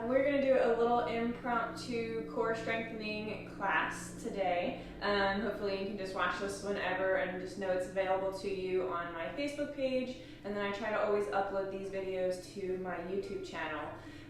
We're going to do a little impromptu core strengthening class today. Hopefully you can just watch this whenever and just know it's available to you on my Facebook page, and then I try to always upload these videos to my YouTube channel.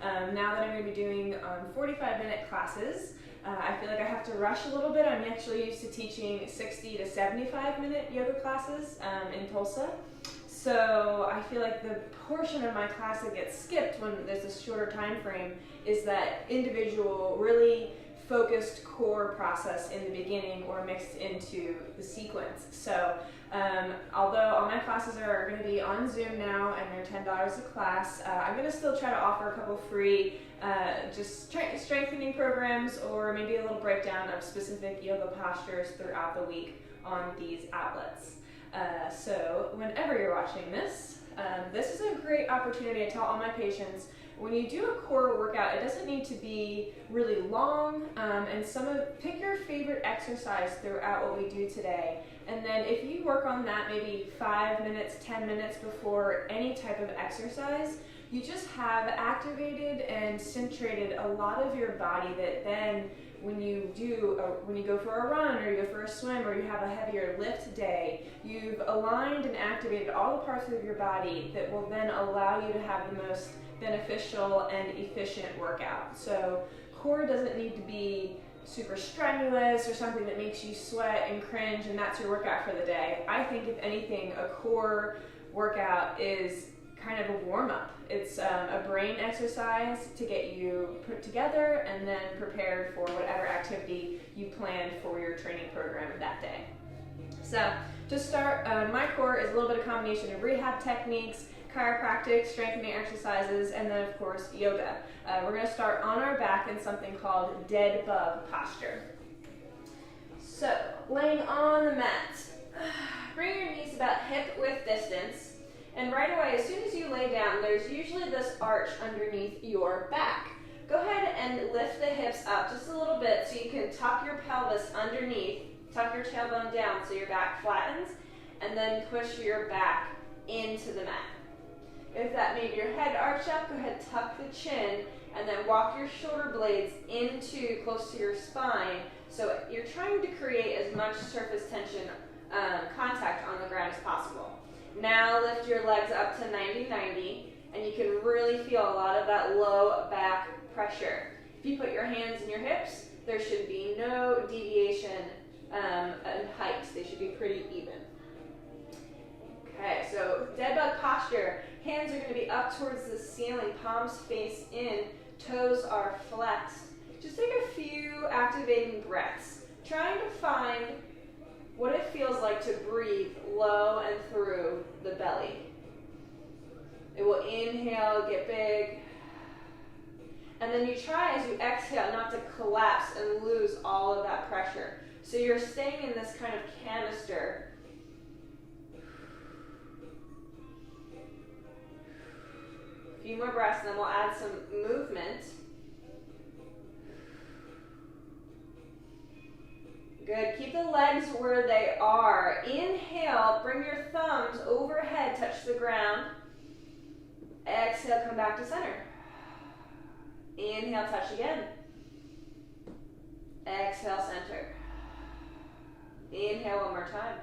Now that I'm going to be doing 45-minute classes, I feel like I have to rush a little bit. I'm actually used to teaching 60 to 75-minute yoga classes in Tulsa. So I feel like the portion of my class that gets skipped when there's a shorter time frame is that individual, really focused core process in the beginning or mixed into the sequence. So although all my classes are going to be on Zoom now and they're $10 a class, I'm going to still try to offer a couple free just strengthening programs or maybe a little breakdown of specific yoga postures throughout the week on these outlets. So whenever you're watching this, this is a great opportunity. I tell all my patients, when you do a core workout, it doesn't need to be really long, and pick your favorite exercise throughout what we do today. And then if you work on that maybe 5 minutes, 10 minutes before any type of exercise, you just have activated and centrated a lot of your body that then when you go for a run or you go for a swim or you have a heavier lift day, you've aligned and activated all the parts of your body that will then allow you to have the most beneficial and efficient workout. So core doesn't need to be super strenuous or something that makes you sweat and cringe and that's your workout for the day. I think if anything, a core workout is kind of a warm-up. It's a brain exercise to get you put together and then prepared for whatever activity you planned for your training program that day. So to start, my core is a little bit of combination of rehab techniques, chiropractic, strengthening exercises, and then of course yoga. We're going to start on our back in something called dead bug posture. So laying on the mat, bring your knees about hip width distance. And right away, as soon as you lay down, there's usually this arch underneath your back. Go ahead and lift the hips up just a little bit so you can tuck your pelvis underneath, tuck your tailbone down so your back flattens, and then push your back into the mat. If that made your head arch up, go ahead, tuck the chin, and then walk your shoulder blades into close to your spine. So you're trying to create as much surface tension contact on the ground as possible. Now lift your legs up to 90-90, and you can really feel a lot of that low back pressure. If you put your hands in your hips, there should be no deviation in height. They should be pretty even. Okay, so dead bug posture. Hands are going to be up towards the ceiling, palms face in, toes are flexed. Just take a few activating breaths, trying to find what it feels like to breathe low and through the belly. It will inhale, get big. And then you try as you exhale not to collapse and lose all of that pressure. So you're staying in this kind of canister. A few more breaths and then we'll add some movement. Good. Keep the legs where they are. Inhale, bring your thumbs overhead, touch the ground. Exhale, come back to center. Inhale, touch again. Exhale, center. Inhale one more time.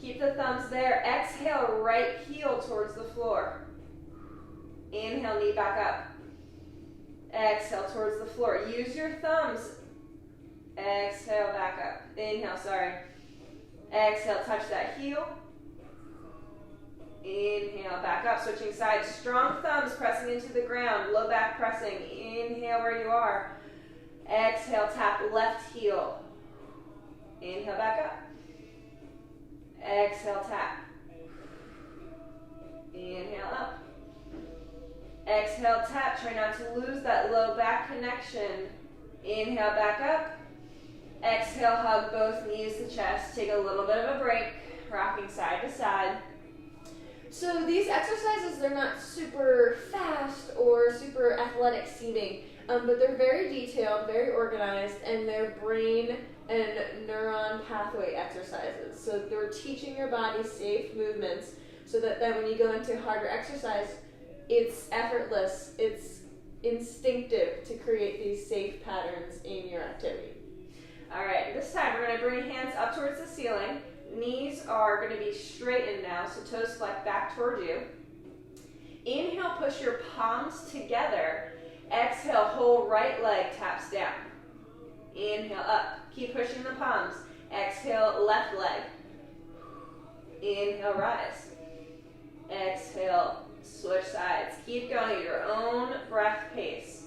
Keep the thumbs there. Exhale, right heel towards the floor. Inhale, knee back up. Exhale towards the floor. Use your thumbs. Exhale, back up. Inhale, sorry. Exhale, touch that heel. Inhale, back up. Switching sides. Strong thumbs pressing into the ground. Low back pressing. Inhale where you are. Exhale, tap left heel. Inhale, back up. Exhale, tap. Inhale, up. Exhale, tap. Try not to lose that low back connection. Inhale, back up. Exhale, hug both knees to chest. Take a little bit of a break, rocking side to side. So these exercises, they're not super fast or super athletic seeming, but they're very detailed, very organized, and they're brain and neuron pathway exercises. So they're teaching your body safe movements so that then when you go into harder exercise, it's effortless, it's instinctive to create these safe patterns in your activity. All right, this time we're going to bring hands up towards the ceiling. Knees are going to be straightened now, so toes flex back toward you. Inhale, push your palms together. Exhale, whole right leg taps down. Inhale, up. Keep pushing the palms. Exhale, left leg. Inhale, rise. Exhale, switch sides. Keep going at your own breath pace.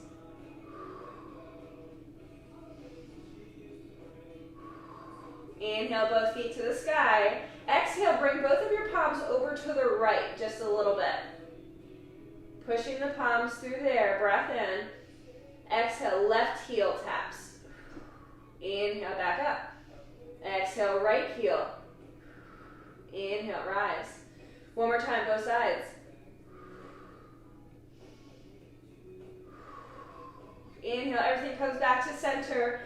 Inhale, both feet to the sky. Exhale, bring both of your palms over to the right just a little bit. Pushing the palms through there, breath in. Exhale, left heel taps. Inhale, back up. Exhale, right heel. Inhale, rise. One more time, both sides. Inhale, everything comes back to center.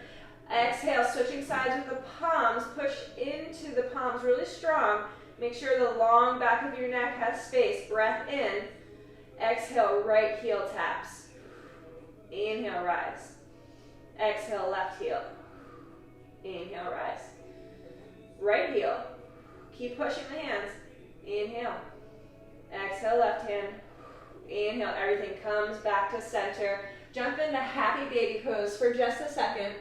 Exhale, switching sides with the palms. Push into the palms really strong. Make sure the long back of your neck has space. Breath in. Exhale, right heel taps. Inhale, rise. Exhale, left heel. Inhale, rise. Right heel. Keep pushing the hands. Inhale. Exhale, left hand. Inhale, everything comes back to center. Jump into happy baby pose for just a second.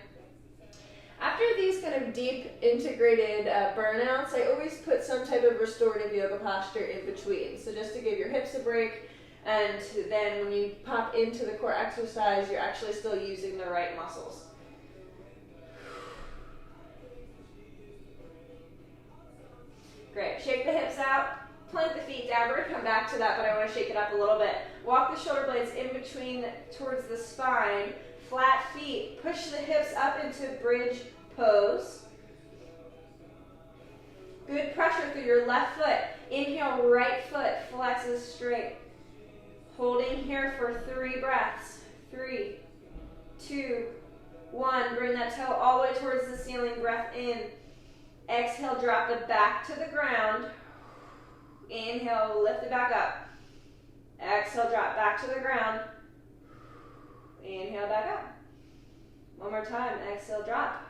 After these kind of deep integrated burnouts, I always put some type of restorative yoga posture in between. So just to give your hips a break, and then when you pop into the core exercise, you're actually still using the right muscles. Great, shake the hips out, plant the feet down. We're going to come back to that, but I want to shake it up a little bit. Walk the shoulder blades in between towards the spine. Flat feet, push the hips up into bridge pose. Good pressure through your left foot. Inhale, right foot flexes straight. Holding here for 3 breaths. 3, 2, 1. Bring that toe all the way towards the ceiling. Breath in. Exhale, drop it back to the ground. Inhale, lift it back up. Exhale, drop back to the ground. Inhale, back up. One more time. Exhale, drop.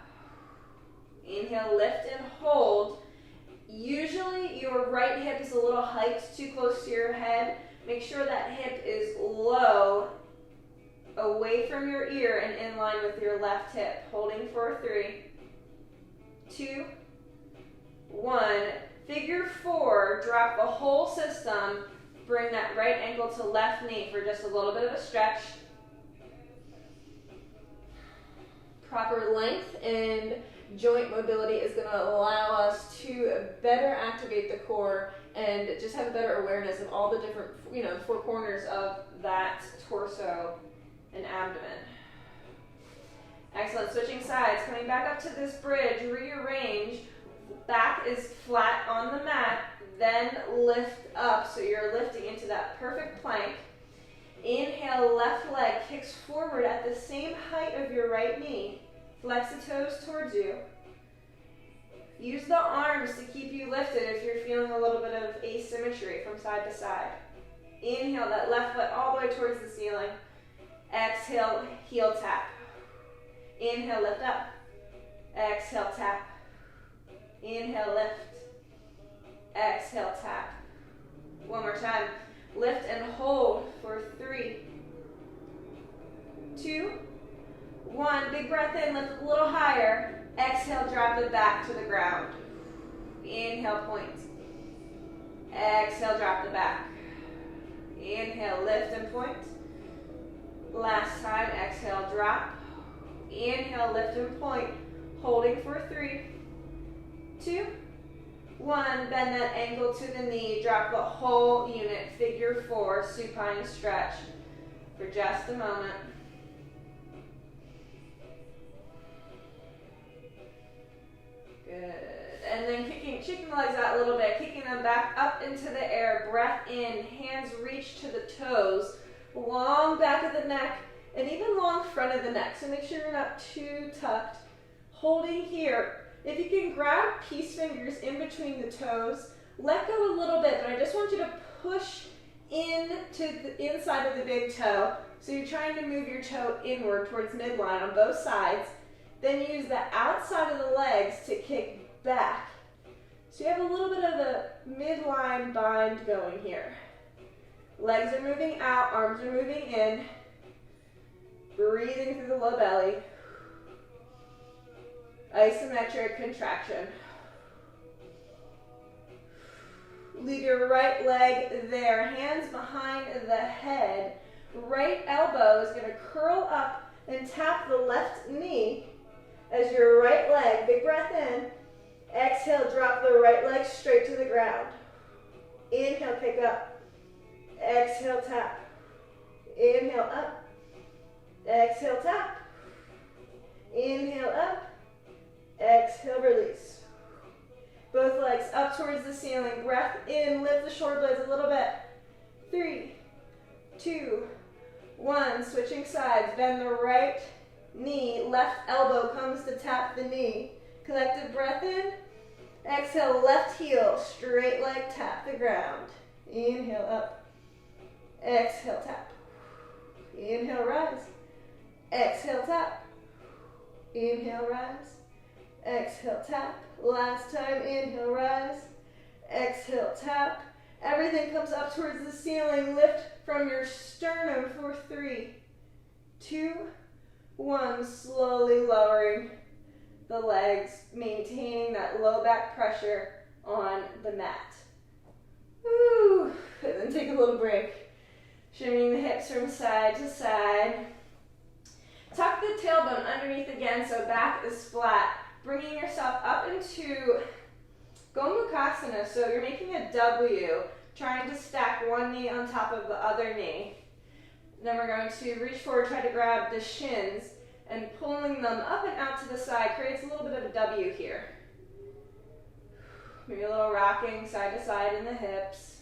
Inhale, lift and hold. Usually your right hip is a little hiked too close to your head. Make sure that hip is low, away from your ear and in line with your left hip. Holding for 3, 2, 1. Figure 4, drop the whole system. Bring that right ankle to left knee for just a little bit of a stretch. Proper length and joint mobility is going to allow us to better activate the core and just have a better awareness of all the different, 4 corners of that torso and abdomen. Excellent. Switching sides. Coming back up to this bridge. Rearrange. Back is flat on the mat. Then lift up. So you're lifting into that perfect plank. Inhale, left leg kicks forward at the same height of your right knee. Flex the toes towards you. Use the arms to keep you lifted if you're feeling a little bit of asymmetry from side to side. Inhale, that left foot all the way towards the ceiling. Exhale, heel tap. Inhale, lift up. Exhale, tap. Inhale, lift. Exhale, tap. One more time. Lift and hold for 3, 2, 1. Big breath in, lift a little higher. Exhale, drop it back to the ground. Inhale, point. Exhale, drop it back. Inhale, lift and point. Last time, exhale, drop. Inhale, lift and point. Holding for 3, 2, 1. Bend that ankle to the knee. Drop the whole unit. Figure 4, supine stretch for just a moment. Good. And then kicking the legs out a little bit, kicking them back up into the air. Breath in, hands reach to the toes, long back of the neck, and even long front of the neck. So make sure you're not too tucked. Holding here. If you can grab peace fingers in between the toes, let go a little bit, but I just want you to push in to the inside of the big toe. So you're trying to move your toe inward towards midline on both sides. Then use the outside of the legs to kick back. So you have a little bit of a midline bind going here. Legs are moving out, arms are moving in. Breathing through the low belly. Isometric contraction. Leave your right leg there, hands behind the head. Right elbow is going to curl up and tap the left knee as your right leg, big breath in. Exhale, drop the right leg straight to the ground. Inhale, pick up. Exhale, tap. Inhale, up. Exhale, tap. Inhale, up. Exhale, release. Both legs up towards the ceiling. Breath in, lift the shoulder blades a little bit. 3, 2, 1. Switching sides. Bend the right knee. Left elbow comes to tap the knee. Collective breath in. Exhale, left heel. Straight leg tap the ground. Inhale, up. Exhale, tap. Inhale, rise. Exhale, tap. Inhale, rise. Exhale, tap. Last time, inhale, rise. Exhale, tap. Everything comes up towards the ceiling. Lift from your sternum for 3, 2, 1. Slowly lowering the legs, maintaining that low back pressure on the mat. Woo. And then take a little break. Shimmying the hips from side to side. Tuck the tailbone underneath again so back is flat. Bringing yourself up into Gomukhasana. So you're making a W, trying to stack one knee on top of the other knee. Then we're going to reach forward, try to grab the shins, and pulling them up and out to the side creates a little bit of a W here. Maybe a little rocking side to side in the hips.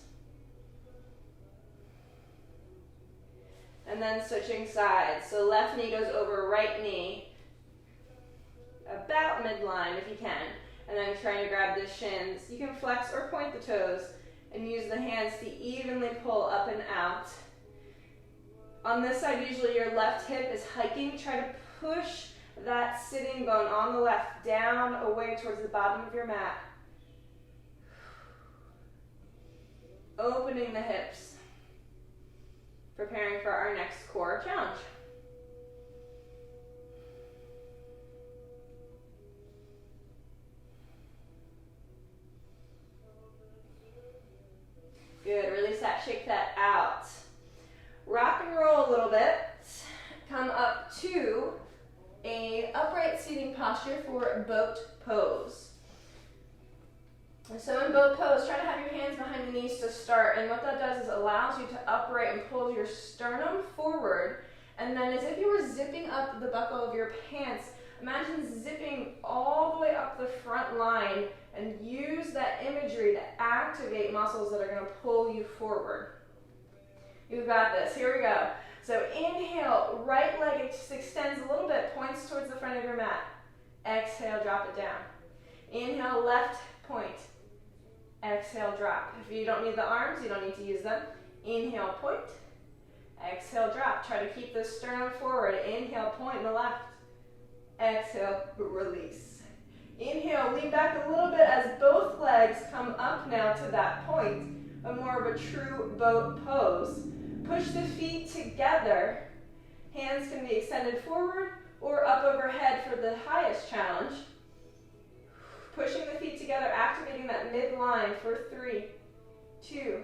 And then switching sides. So left knee goes over right knee, about midline if you can. And then trying to grab the shins. You can flex or point the toes and use the hands to evenly pull up and out. On this side, usually your left hip is hiking. Try to push that sitting bone on the left down away towards the bottom of your mat. Opening the hips. Preparing for our next core challenge. Good, release that, shake that out. Rock and roll a little bit. Come up to a upright seating posture for boat pose. So in boat pose, try to have your hands behind the knees to start, and what that does is allows you to upright and pull your sternum forward, and then as if you were zipping up the buckle of your pants, imagine zipping all the way up the front line and use that imagery to activate muscles that are going to pull you forward. You've got this. Here we go. So inhale, right leg extends a little bit, points towards the front of your mat. Exhale, drop it down. Inhale, left point. Exhale, drop. If you don't need the arms, you don't need to use them. Inhale, point. Exhale, drop. Try to keep the sternum forward. Inhale, point in the left. Exhale, release. Inhale, lean back a little bit as both legs come up now to that point, a more of a true boat pose. Push the feet together. Hands can be extended forward or up overhead for the highest challenge. Pushing the feet together, activating that midline for 3, 2,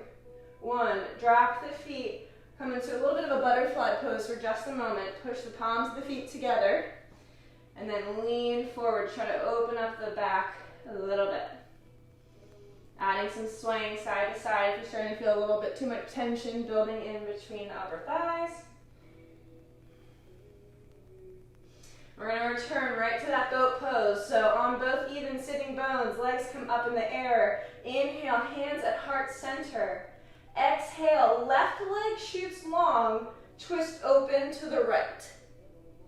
1. Drop the feet. Come into a little bit of a butterfly pose for just a moment. Push the palms of the feet together. And then lean forward. Try to open up the back a little bit. Adding some swaying side to side if you're starting to feel a little bit too much tension building in between the upper thighs. We're going to return right to that boat pose. So on both even sitting bones, legs come up in the air. Inhale, hands at heart center. Exhale, left leg shoots long, twist open to the right.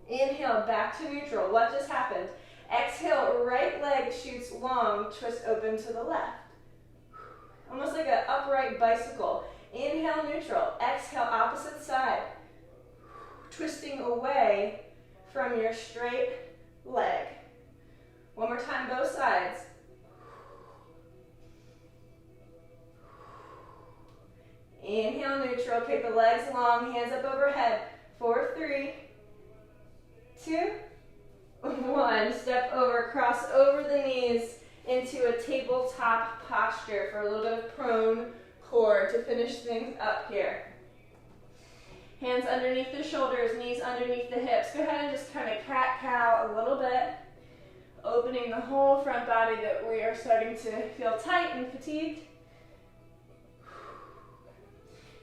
Inhale, back to neutral. What just happened? Exhale, right leg shoots long, twist open to the left. Almost like an upright bicycle. Inhale, neutral. Exhale, opposite side. Twisting away from your straight leg. One more time, both sides. Inhale, neutral. Kick the legs long, hands up overhead. 4, 3, 2, 1. Step over, cross over the knees into a tabletop posture for a little bit of prone core to finish things up here. Hands underneath the shoulders, knees underneath the hips. Go ahead and just kind of cat-cow a little bit, opening the whole front body that we are starting to feel tight and fatigued.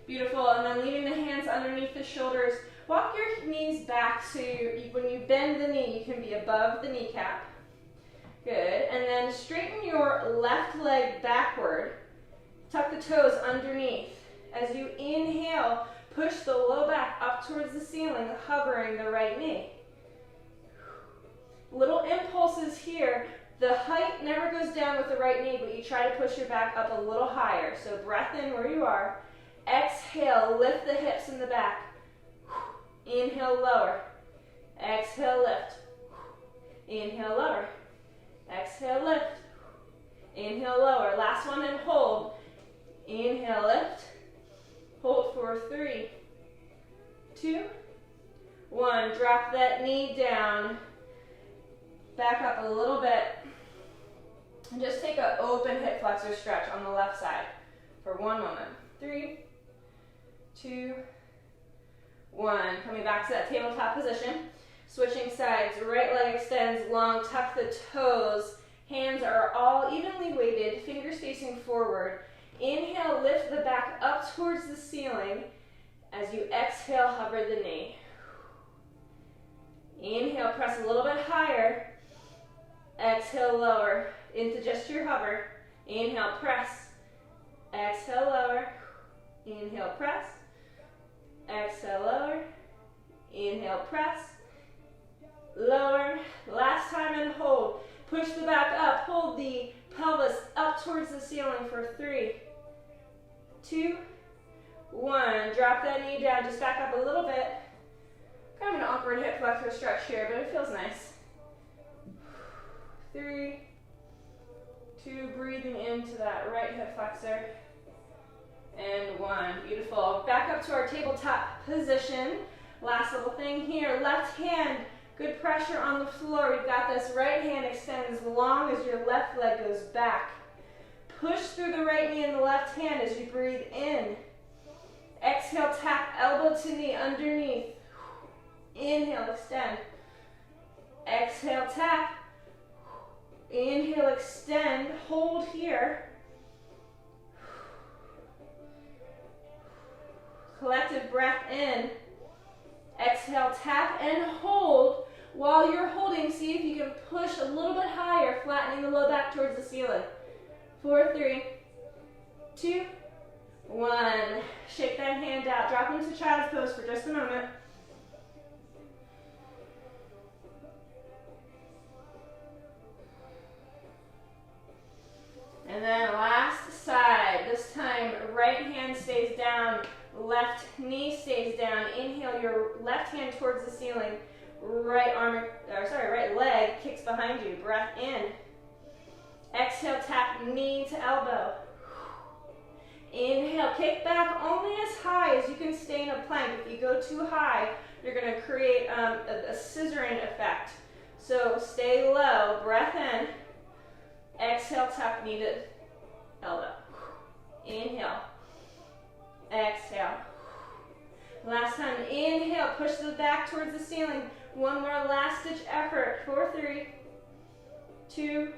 Beautiful, and then leaving the hands underneath the shoulders. Walk your knees back so when you bend the knee, you can be above the kneecap. Good, and then straighten your left leg backward. Tuck the toes underneath. As you inhale, push the low back up towards the ceiling, hovering the right knee. Little impulses here. The height never goes down with the right knee, but you try to push your back up a little higher. So breath in where you are. Exhale, lift the hips in the back. Inhale, lower. Exhale, lift. Inhale, lower. Exhale, lift. Inhale, lower. Last one and hold. Inhale, lift. Hold for 3, 2, 1. Drop that knee down. Back up a little bit. And just take an open hip flexor stretch on the left side for one moment. 3, 2, 1. Coming back to that tabletop position. Switching sides. Right leg extends long. Tuck the toes. Hands are all evenly weighted. Fingers facing forward. Inhale, lift the back up towards the ceiling. As you exhale, hover the knee. Inhale, press a little bit higher. Exhale, lower into just your hover. Inhale, press. Exhale, lower. Inhale, press. Exhale, lower. Inhale, press. Lower. Last time and hold. Push the back up. Hold the pelvis up towards the ceiling for 3, 2, 1. Drop that knee down. Just back up a little bit. Kind of an awkward hip flexor stretch here, but it feels nice. 3, 2. Breathing into that right hip flexor. And 1. Beautiful. Back up to our tabletop position. Last little thing here. Left hand. Good pressure on the floor. We've got this. Right hand extends as long as your left leg goes back. Push through the right knee and the left hand as you breathe in. Exhale, tap elbow to knee underneath. Inhale, extend. Exhale, tap. Inhale, extend. Hold here. Collective breath in. Exhale, tap and hold. While you're holding, see if you can push a little bit higher, flattening the low back towards the ceiling. 4, 3, 2, 1. Shake that hand out. Drop into child's pose for just a moment. And then last side. This time, right hand stays down. Left knee stays down. Inhale your left hand towards the ceiling. Right leg kicks behind you. Breath in. Exhale, tap knee to elbow. Inhale, kick back only as high as you can stay in a plank. If you go too high, you're going to create a scissoring effect. So stay low. Breath in. Exhale, tap knee to elbow. Inhale. Exhale. Last time, inhale, push the back towards the ceiling. One more last ditch effort. 4, 3, 2,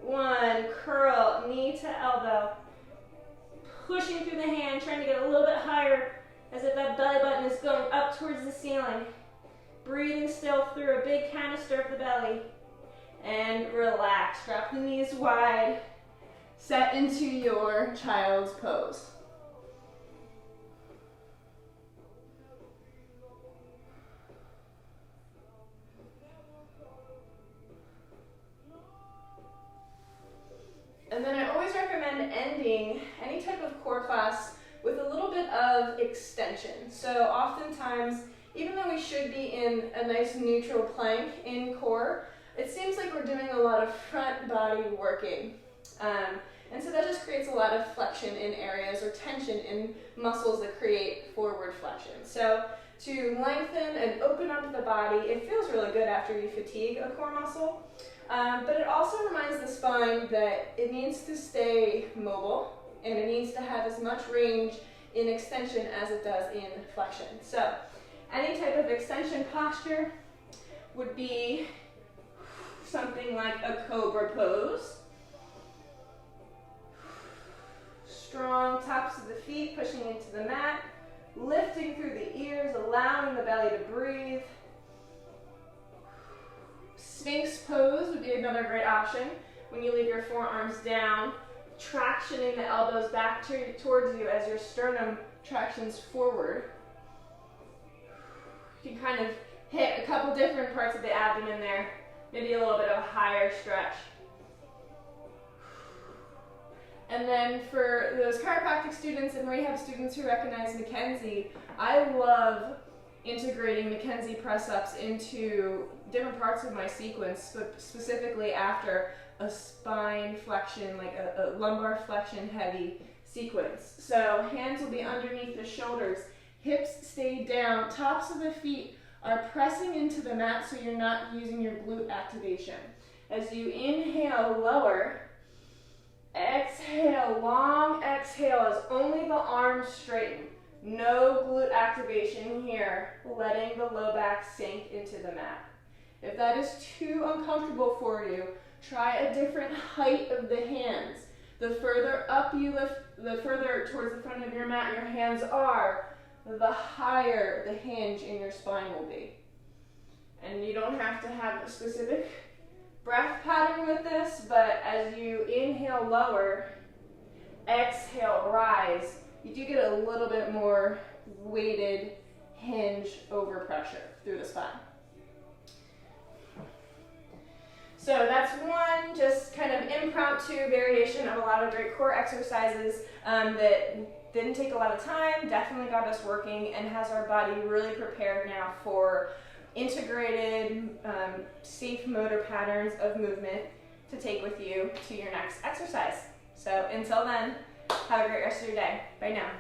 1. Curl, knee to elbow. Pushing through the hand, trying to get a little bit higher as if that belly button is going up towards the ceiling. Breathing still through a big canister of the belly. And relax. Drop the knees wide. Set into your child's pose. And then I always recommend ending any type of core class with a of extension. So oftentimes, even though we should be in a nice neutral plank in core, it seems like we're doing a lot of front body working. And so that just creates a lot of flexion in areas or tension in muscles that create forward flexion. So to lengthen and open up the body, it feels really good after you fatigue a core muscle. But it also reminds the spine that it needs to stay mobile and it needs to have as much range in extension as it does in flexion. So any type of extension posture would be something like a cobra pose. Strong tops of the feet pushing into the mat, lifting through the ears, allowing the belly to breathe. Sphinx pose would be another great option when you leave your forearms down, tractioning the elbows back towards you as your sternum tractions forward. You can kind of hit a couple different parts of the abdomen there, maybe a little bit of a higher stretch. And then for those chiropractic students and rehab students who recognize Mackenzie, I love integrating Mackenzie press-ups into different parts of my sequence, but specifically after a spine flexion, like a lumbar flexion heavy sequence. So hands will be underneath the shoulders, hips stay down, tops of the feet are pressing into the mat so you're not using your glute activation. As you inhale, lower. Exhale, long exhale as only the arms straighten. No glute activation here, letting the low back sink into the mat. If that is too uncomfortable for you, try a different height of the hands. The further up you lift, the further towards the front of your mat your hands are, the higher the hinge in your spine will be. And you don't have to have a specific breath pattern with this, but as you inhale, lower, exhale, rise, you do get a little bit more weighted hinge over pressure through the spine. So that's one just kind of impromptu variation of a lot of great core exercises that didn't take a lot of time, definitely got us working, and has our body really prepared now for integrated, safe motor patterns of movement to take with you to your next exercise. So until then, have a great rest of your day. Bye now.